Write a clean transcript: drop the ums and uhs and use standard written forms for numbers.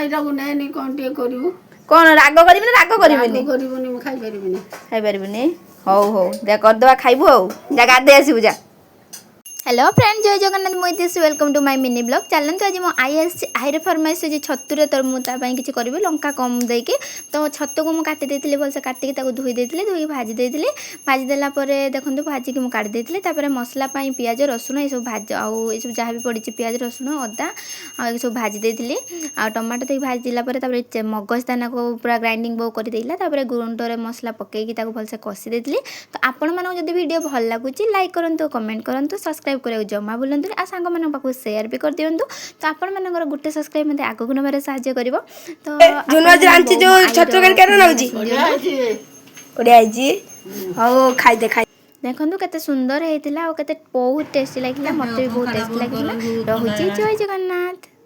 ଏଇଟାକୁ ନେନି କ'ଣ ଟିକେ କରିବୁ କ'ଣ ରାଗ କରିବି ନା ରାଗ କରିବିନି କରିବୁନି ମୁଁ ଖାଇପାରିବିନି ଖାଇପାରିବିନି ହଉ ହଉ ଯା କରିଦେବା ଖାଇବୁ ଆଉ ଯା ଗାଧେଇ ଆସିବୁ ଯା हेलो फ्रेंड जय जगन्नाथ मुझे welcome to my mini blog चलते आज मो आई आईर फरमाइश जो छतुरे तो मुझे किसी करी लंका कम देकी तो छतु को मुझे काटी देती भलसे काटिकी धोई देती धोई भाजी देती भाजी देलापर देखो भाजिक मुझे काटी देती मसला पियाज रसुण ये सब भाज आउ सब जहाँ भी पड़ी पियाज रसुण अदा आ सब भाजी देती आ टमाटो देकी भाजी मगज दाना को पूरा ग्राइंडिंग बो कर गुंडरे मसला पकईकी भलसे कषि देती तो आपण मानक जब वीडियो भल लगुच लाइक करूँ कमेंट करूँ सब्सक्राइब करने जमा भूलु आ सांग मान पाक सेयार भी कर दिंतु तो आपण मानकर गोटे सब्सक्राइब मत आगक नबार साहाय्य कर देखो केते सुंदर होता और केते बहुत टेस्टी लगे मत भी बहुत टेस्टी लगे रही जय जगन्नाथ।